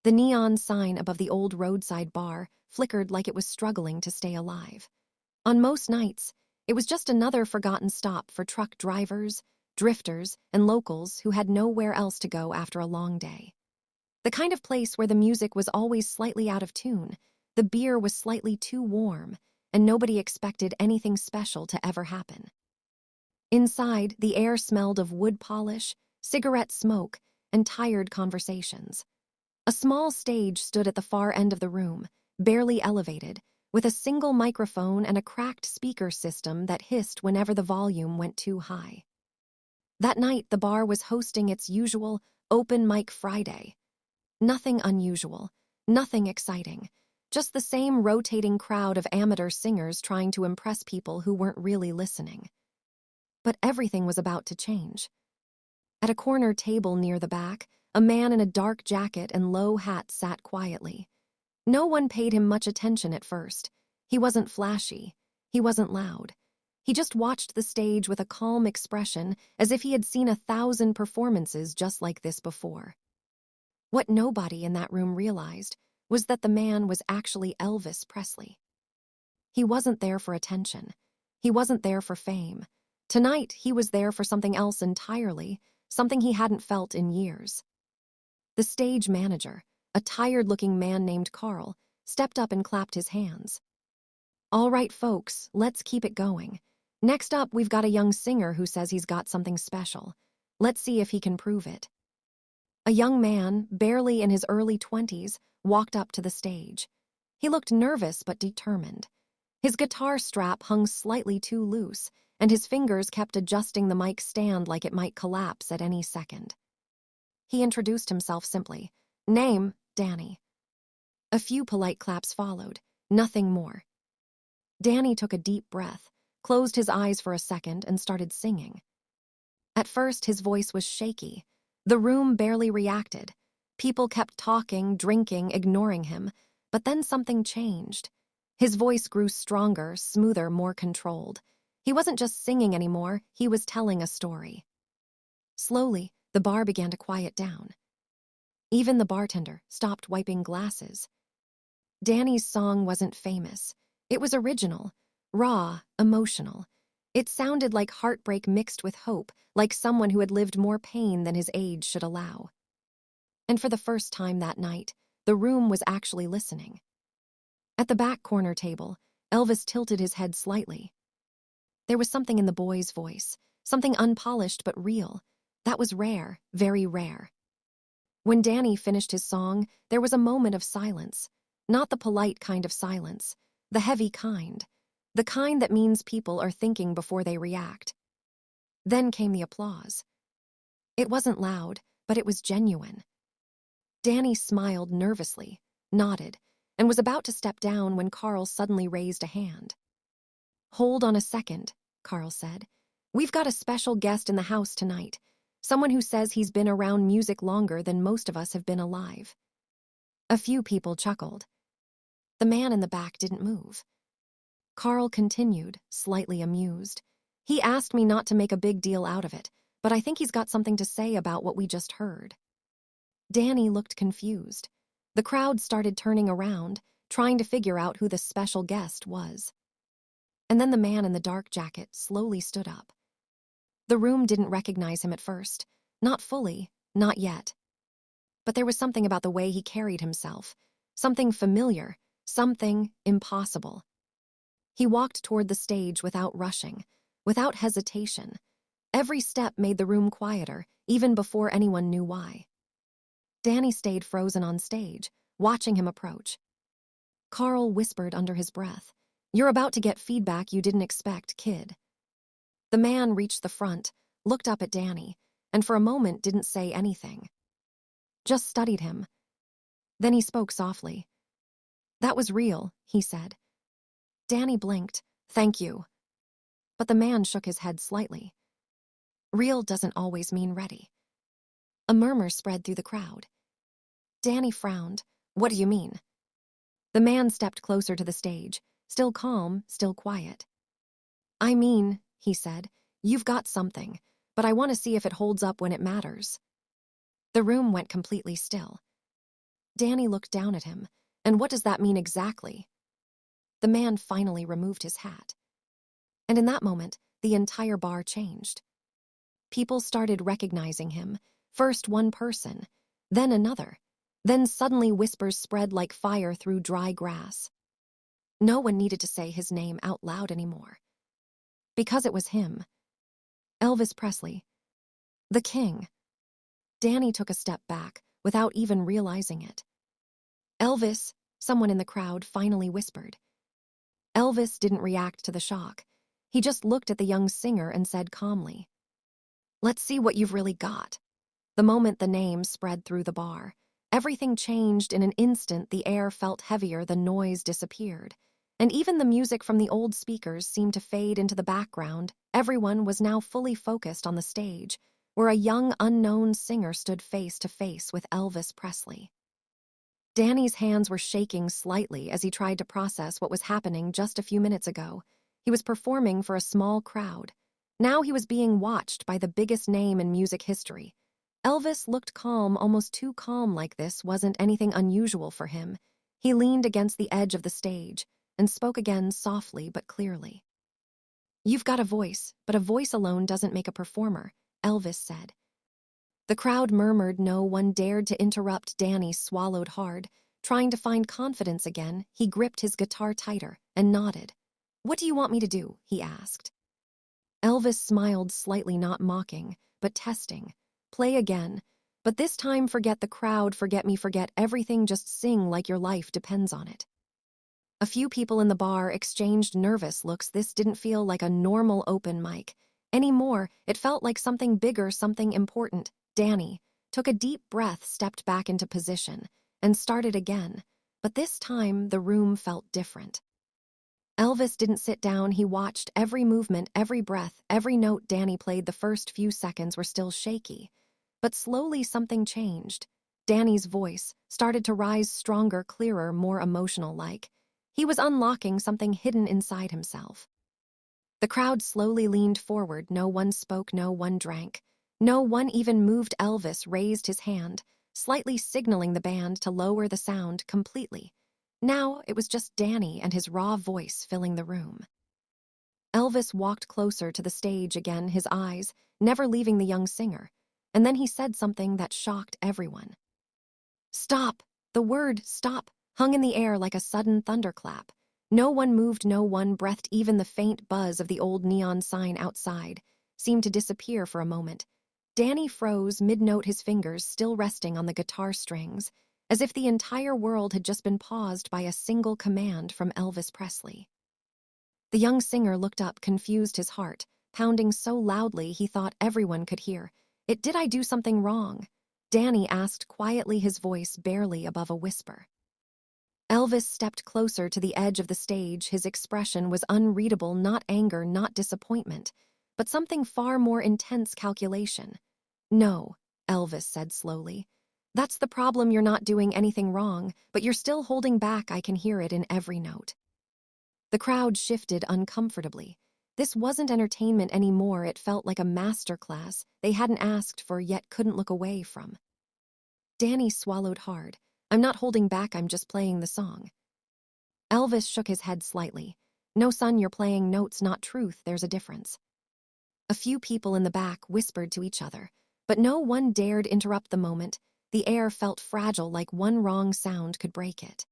The neon sign above the old roadside bar flickered like it was struggling to stay alive. On most nights, it was just another forgotten stop for truck drivers, drifters, and locals who had nowhere else to go after a long day. The kind of place where the music was always slightly out of tune, the beer was slightly too warm, and nobody expected anything special to ever happen. Inside, the air smelled of wood polish, cigarette smoke, and tired conversations. A small stage stood at the far end of the room, barely elevated, with a single microphone and a cracked speaker system that hissed whenever the volume went too high. That night, the bar was hosting its usual Open Mic Friday. Nothing unusual, nothing exciting, just the same rotating crowd of amateur singers trying to impress people who weren't really listening. But everything was about to change. At a corner table near the back, a man in a dark jacket and low hat sat quietly. No one paid him much attention at first. He wasn't flashy. He wasn't loud. He just watched the stage with a calm expression, as if he had seen 1,000 performances just like this before. What nobody in that room realized was that the man was actually Elvis Presley. He wasn't there for attention. He wasn't there for fame. Tonight, he was there for something else entirely, something he hadn't felt in years. The stage manager, a tired-looking man named Carl, stepped up and clapped his hands. "All right, folks, let's keep it going. Next up, we've got a young singer who says he's got something special. Let's see if he can prove it." A young man, barely in his early 20s, walked up to the stage. He looked nervous but determined. His guitar strap hung slightly too loose, and his fingers kept adjusting the mic stand like it might collapse at any second. He introduced himself simply. "Name, Danny." A few polite claps followed, nothing more. Danny took a deep breath, closed his eyes for a second, and started singing. At first, his voice was shaky. The room barely reacted. People kept talking, drinking, ignoring him, but then something changed. His voice grew stronger, smoother, more controlled. He wasn't just singing anymore, he was telling a story. Slowly, the bar began to quiet down. Even the bartender stopped wiping glasses. Danny's song wasn't famous. It was original, raw, emotional. It sounded like heartbreak mixed with hope, like someone who had lived more pain than his age should allow. And for the first time that night, the room was actually listening. At the back corner table, Elvis tilted his head slightly. There was something in the boy's voice, something unpolished but real. That was rare, very rare. When Danny finished his song, there was a moment of silence. Not the polite kind of silence, the heavy kind. The kind that means people are thinking before they react. Then came the applause. It wasn't loud, but it was genuine. Danny smiled nervously, nodded, and was about to step down when Carl suddenly raised a hand. "Hold on a second," Carl said. "We've got a special guest in the house tonight, someone who says he's been around music longer than most of us have been alive." A few people chuckled. The man in the back didn't move. Carl continued, slightly amused. "He asked me not to make a big deal out of it, but I think he's got something to say about what we just heard." Danny looked confused. The crowd started turning around, trying to figure out who the special guest was. And then the man in the dark jacket slowly stood up. The room didn't recognize him at first. Not fully, not yet. But there was something about the way he carried himself. Something familiar, something impossible. He walked toward the stage without rushing, without hesitation. Every step made the room quieter, even before anyone knew why. Danny stayed frozen on stage, watching him approach. Carl whispered under his breath, "You're about to get feedback you didn't expect, kid." The man reached the front, looked up at Danny, and for a moment didn't say anything. Just studied him. Then he spoke softly. "That was real," he said. Danny blinked. "Thank you." But the man shook his head slightly. "Real doesn't always mean ready." A murmur spread through the crowd. Danny frowned. "What do you mean?" The man stepped closer to the stage, still calm, still quiet. "I mean," he said, "you've got something, but I want to see if it holds up when it matters." The room went completely still. Danny looked down at him. And what does that mean exactly? The man finally removed his hat. And in that moment, the entire bar changed. People started recognizing him, first one person, then another. Then suddenly whispers spread like fire through dry grass. No one needed to say his name out loud anymore. Because it was him. Elvis Presley. The king. Danny took a step back, without even realizing it. Elvis, someone in the crowd finally whispered. Elvis didn't react to the shock. He just looked at the young singer and said calmly, "Let's see what you've really got." The moment the name spread through the bar, everything changed in an instant. The air felt heavier, the noise disappeared. And even the music from the old speakers seemed to fade into the background. Everyone was now fully focused on the stage, where a young unknown singer stood face to face with Elvis Presley. Danny's hands were shaking slightly as he tried to process what was happening just a few minutes ago. He was performing for a small crowd. Now he was being watched by the biggest name in music history. Elvis looked calm, almost too calm. Like this wasn't anything unusual for him. He leaned against the edge of the stage and spoke again softly but clearly. "You've got a voice, but a voice alone doesn't make a performer," Elvis said. The crowd murmured. No one dared to interrupt. Danny swallowed hard. Trying to find confidence again, he gripped his guitar tighter and nodded. "What do you want me to do?" he asked. Elvis smiled slightly, not mocking, but testing. "Play again. But this time forget the crowd, forget me, forget everything, just sing like your life depends on it." A few people in the bar exchanged nervous looks. This didn't feel like a normal open mic anymore. It felt like something bigger, something important. Danny took a deep breath, stepped back into position, and started again. But this time, the room felt different. Elvis didn't sit down. He watched every movement, every breath, every note Danny played. The first few seconds were still shaky. But slowly something changed. Danny's voice started to rise stronger, clearer, more emotional-like. He was unlocking something hidden inside himself. The crowd slowly leaned forward. No one spoke, no one drank. No one even moved. Elvis raised his hand, slightly signaling the band to lower the sound completely. Now it was just Danny and his raw voice filling the room. Elvis walked closer to the stage again, his eyes never leaving the young singer. And then he said something that shocked everyone. "Stop!" The word "stop" hung in the air like a sudden thunderclap. No one moved, no one breathed. Even the faint buzz of the old neon sign outside seemed to disappear for a moment. Danny froze mid-note, his fingers still resting on the guitar strings, as if the entire world had just been paused by a single command from Elvis Presley. The young singer looked up, confused, his heart pounding so loudly he thought everyone could hear. "Did I do something wrong?" Danny asked quietly, his voice barely above a whisper. Elvis stepped closer to the edge of the stage. His expression was unreadable, not anger, not disappointment, but something far more intense, calculation. "No," Elvis said slowly. "That's the problem. You're not doing anything wrong, but you're still holding back. I can hear it in every note." The crowd shifted uncomfortably. This wasn't entertainment anymore. It felt like a masterclass they hadn't asked for yet couldn't look away from. Danny swallowed hard. "I'm not holding back, I'm just playing the song." Elvis shook his head slightly. "No, son, you're playing notes, not truth. There's a difference." A few people in the back whispered to each other, but no one dared interrupt the moment. The air felt fragile, like one wrong sound could break it.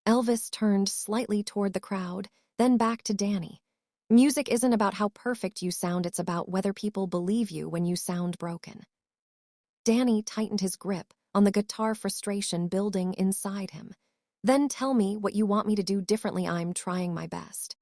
Elvis turned slightly toward the crowd, then back to Danny. "Music isn't about how perfect you sound, it's about whether people believe you when you sound broken." Danny tightened his grip on the guitar, frustration building inside him. "Then tell me what you want me to do differently. I'm trying my best."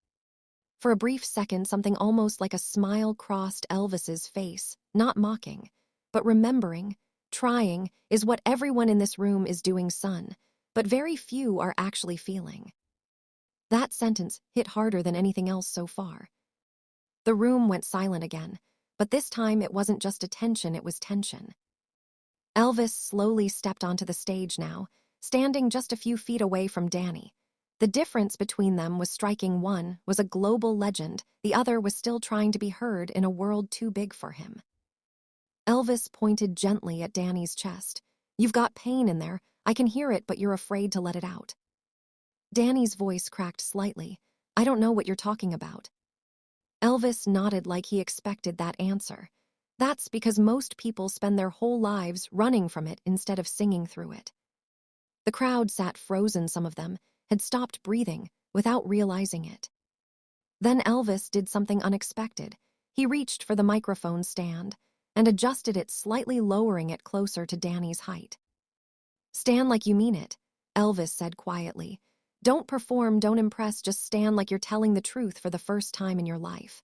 For a brief second, something almost like a smile crossed Elvis's face, not mocking, but remembering. "Trying is what everyone in this room is doing, son, but very few are actually feeling." That sentence hit harder than anything else so far. The room went silent again, but this time it wasn't just attention, it was tension. Elvis slowly stepped onto the stage now, standing just a few feet away from Danny. The difference between them was striking. One was a global legend, the other was still trying to be heard in a world too big for him. Elvis pointed gently at Danny's chest. "You've got pain in there. I can hear it, but you're afraid to let it out." Danny's voice cracked slightly. "I don't know what you're talking about." Elvis nodded like he expected that answer. That's because most people spend their whole lives running from it instead of singing through it. The crowd sat frozen, some of them had stopped breathing without realizing it. Then Elvis did something unexpected. He reached for the microphone stand and adjusted it slightly, lowering it closer to Danny's height. "Stand like you mean it," Elvis said quietly. "Don't perform, don't impress, just stand like you're telling the truth for the first time in your life."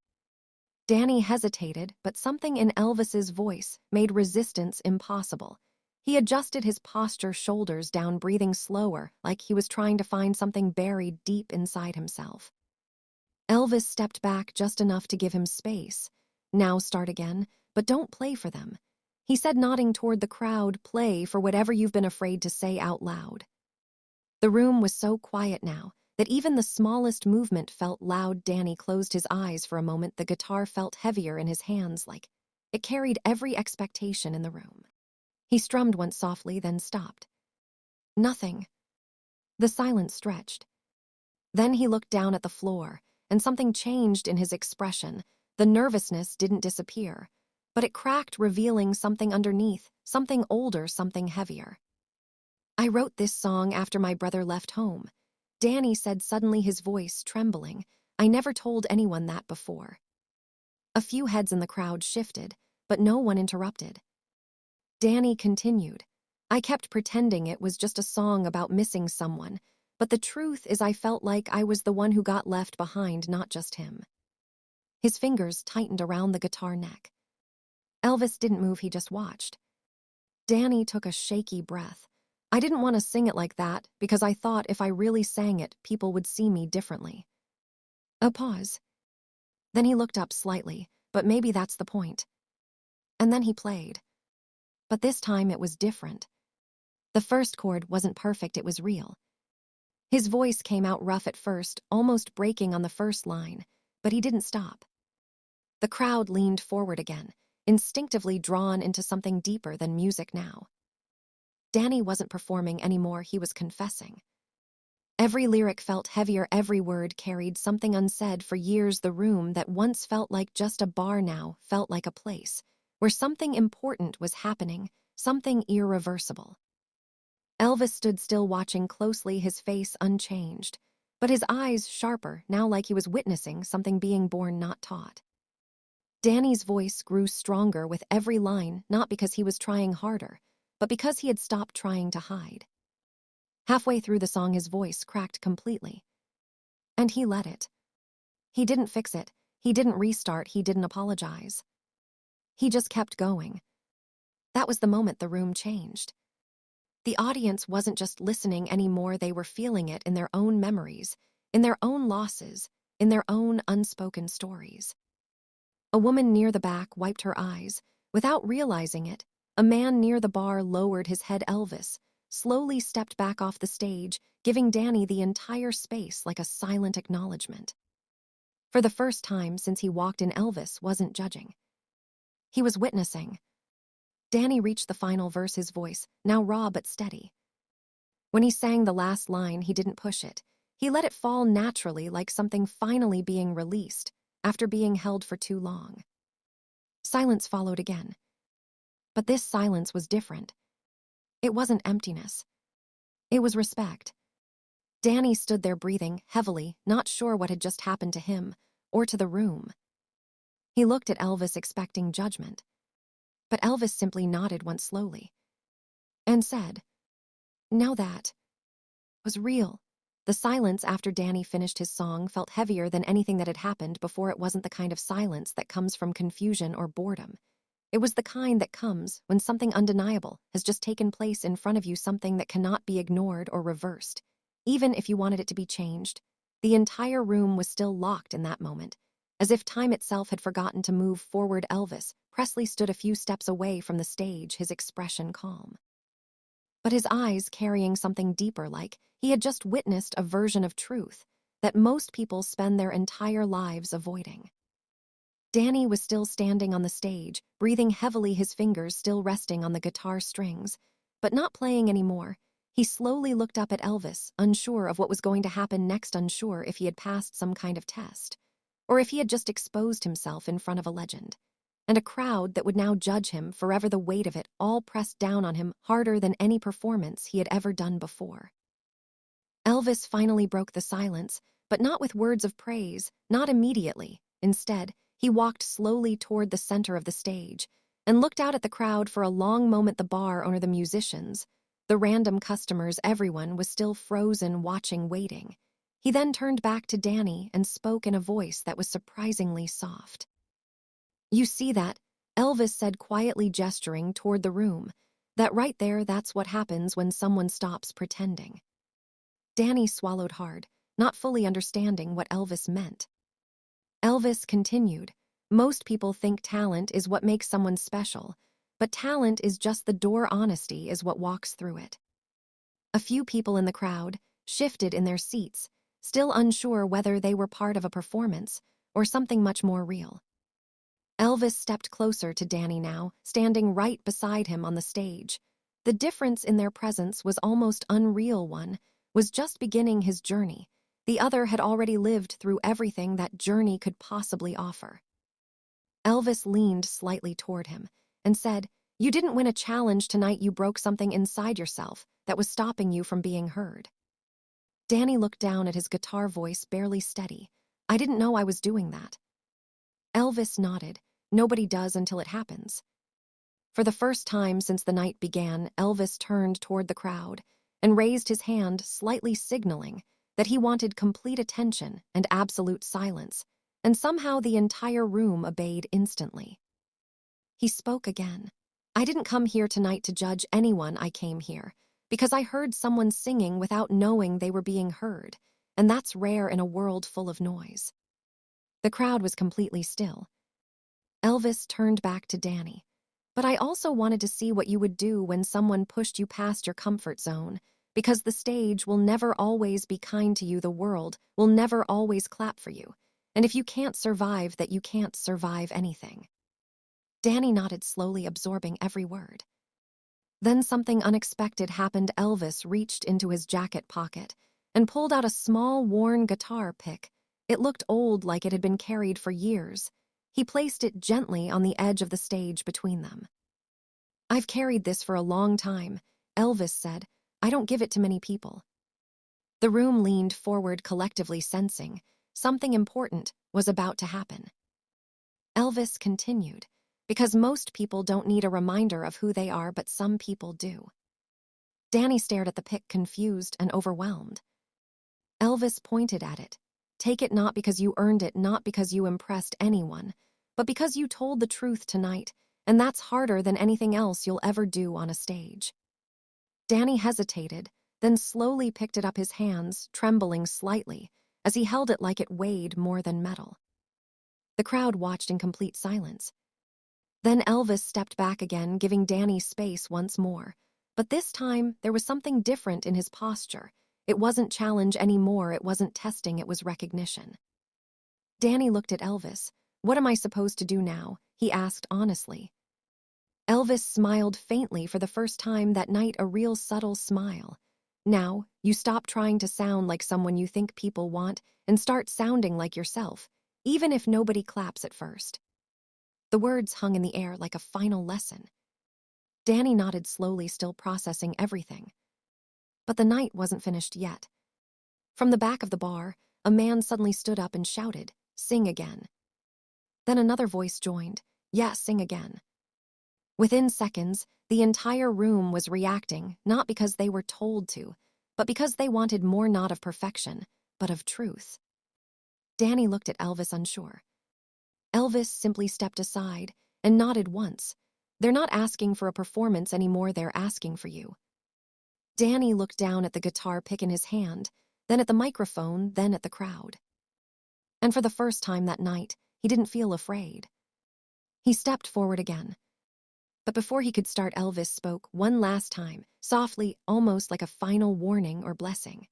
Danny hesitated, but something in Elvis's voice made resistance impossible. He adjusted his posture, shoulders down, breathing slower, like he was trying to find something buried deep inside himself. Elvis stepped back just enough to give him space. "Now start again, but don't play for them," he said, nodding toward the crowd. "Play for whatever you've been afraid to say out loud." The room was so quiet now that even the smallest movement felt loud. Danny closed his eyes for a moment. The guitar felt heavier in his hands, like it carried every expectation in the room. He strummed once softly, then stopped. Nothing. The silence stretched. Then he looked down at the floor, and something changed in his expression. The nervousness didn't disappear, but it cracked, revealing something underneath, something older, something heavier. "I wrote this song after my brother left home," Danny said, suddenly, his voice trembling. "I never told anyone that before." A few heads in the crowd shifted, but no one interrupted. Danny continued. "I kept pretending it was just a song about missing someone, but the truth is I felt like I was the one who got left behind, not just him." His fingers tightened around the guitar neck. Elvis didn't move, he just watched. Danny took a shaky breath. "I didn't want to sing it like that because I thought if I really sang it, people would see me differently." A pause. Then he looked up slightly, "But maybe that's the point." And then he played. But this time it was different. The first chord wasn't perfect, it was real. His voice came out rough at first, almost breaking on the first line, but he didn't stop. The crowd leaned forward again, instinctively drawn into something deeper than music now. Danny wasn't performing anymore, he was confessing. Every lyric felt heavier, every word carried something unsaid. For years, the room that once felt like just a bar now felt like a place where something important was happening, something irreversible. Elvis stood still, watching closely, his face unchanged, but his eyes sharper, now like he was witnessing something being born, not taught. Danny's voice grew stronger with every line, not because he was trying harder, but because he had stopped trying to hide. Halfway through the song, his voice cracked completely. And he let it. He didn't fix it, he didn't restart, he didn't apologize. He just kept going. That was the moment the room changed. The audience wasn't just listening anymore, they were feeling it in their own memories, in their own losses, in their own unspoken stories. A woman near the back wiped her eyes. Without realizing it, a man near the bar lowered his head. Elvis slowly stepped back off the stage, giving Danny the entire space like a silent acknowledgement. For the first time since he walked in, Elvis wasn't judging. He was witnessing. Danny reached the final verse, his voice now raw but steady. When he sang the last line, he didn't push it. He let it fall naturally, like something finally being released after being held for too long. Silence followed again. But this silence was different. It wasn't emptiness. It was respect. Danny stood there breathing heavily, not sure what had just happened to him or to the room. He looked at Elvis expecting judgment. But Elvis simply nodded once slowly and said, "Now that was real." The silence after Danny finished his song felt heavier than anything that had happened before. It wasn't the kind of silence that comes from confusion or boredom. It was the kind that comes when something undeniable has just taken place in front of you, something that cannot be ignored or reversed. Even if you wanted it to be changed, the entire room was still locked in that moment, as if time itself had forgotten to move forward. Elvis Presley stood a few steps away from the stage, his expression calm, but his eyes carrying something deeper, like he had just witnessed a version of truth that most people spend their entire lives avoiding. Danny was still standing on the stage, breathing heavily, his fingers still resting on the guitar strings, but not playing anymore. He slowly looked up at Elvis, unsure of what was going to happen next, unsure if he had passed some kind of test, or if he had just exposed himself in front of a legend. And a crowd that would now judge him, forever the weight of it all pressed down on him harder than any performance he had ever done before. Elvis finally broke the silence, but not with words of praise, not immediately. Instead, he walked slowly toward the center of the stage and looked out at the crowd for a long moment. The bar owner, the musicians, the random customers, everyone was still frozen, watching, waiting. He then turned back to Danny and spoke in a voice that was surprisingly soft. "You see that?" Elvis said quietly, gesturing toward the room. "That right there, that's what happens when someone stops pretending." Danny swallowed hard, not fully understanding what Elvis meant. Elvis continued, "Most people think talent is what makes someone special, but talent is just the door, honesty is what walks through it." A few people in the crowd shifted in their seats, still unsure whether they were part of a performance or something much more real. Elvis stepped closer to Danny now, standing right beside him on the stage. The difference in their presence was almost unreal. One was just beginning his journey. The other had already lived through everything that journey could possibly offer. Elvis leaned slightly toward him and said, "You didn't win a challenge tonight. You broke something inside yourself that was stopping you from being heard." Danny looked down at his guitar, voice barely steady. "I didn't know I was doing that." Elvis nodded. "Nobody does until it happens." For the first time since the night began, Elvis turned toward the crowd and raised his hand, slightly signaling that he wanted complete attention and absolute silence, and somehow the entire room obeyed instantly. He spoke again. "I didn't come here tonight to judge anyone. I came here because I heard someone singing without knowing they were being heard, and that's rare in a world full of noise." The crowd was completely still. Elvis turned back to Danny. "But I also wanted to see what you would do when someone pushed you past your comfort zone, because the stage will never always be kind to you, the world will never always clap for you, and if you can't survive that, you can't survive anything." Danny nodded slowly, absorbing every word. Then something unexpected happened. Elvis reached into his jacket pocket and pulled out a small, worn guitar pick. It looked old, like it had been carried for years. He placed it gently on the edge of the stage between them. "I've carried this for a long time," Elvis said. "I don't give it to many people." The room leaned forward, collectively sensing something important was about to happen. Elvis continued, "Because most people don't need a reminder of who they are, but some people do." Danny stared at the pick, confused and overwhelmed. Elvis pointed at it. "Take it, not because you earned it, not because you impressed anyone, but because you told the truth tonight, and that's harder than anything else you'll ever do on a stage." Danny hesitated, then slowly picked it up, his hands trembling slightly as he held it like it weighed more than metal. The crowd watched in complete silence. Then Elvis stepped back again, giving Danny space once more. But this time, there was something different in his posture. It wasn't challenge anymore, it wasn't testing, it was recognition. Danny looked at Elvis. "What am I supposed to do now?" he asked honestly. Elvis smiled faintly for the first time that night, a real subtle smile. "Now, you stop trying to sound like someone you think people want and start sounding like yourself, even if nobody claps at first." The words hung in the air like a final lesson. Danny nodded slowly, still processing everything. But the night wasn't finished yet. From the back of the bar, a man suddenly stood up and shouted, "Sing again." Then another voice joined, "Yeah, sing again." Within seconds, the entire room was reacting, not because they were told to, but because they wanted more, not of perfection, but of truth. Danny looked at Elvis, unsure. Elvis simply stepped aside and nodded once. "They're not asking for a performance anymore, they're asking for you." Danny looked down at the guitar pick in his hand, then at the microphone, then at the crowd. And for the first time that night, he didn't feel afraid. He stepped forward again. But before he could start, Elvis spoke one last time, softly, almost like a final warning or blessing.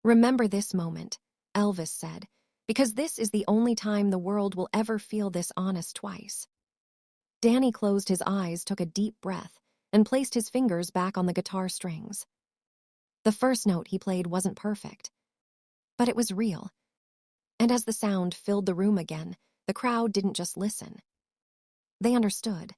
"Remember this moment," Elvis said, "because this is the only time the world will ever feel this honest twice." Danny closed his eyes, took a deep breath, and placed his fingers back on the guitar strings. The first note he played wasn't perfect, but it was real. And as the sound filled the room again, the crowd didn't just listen. They understood.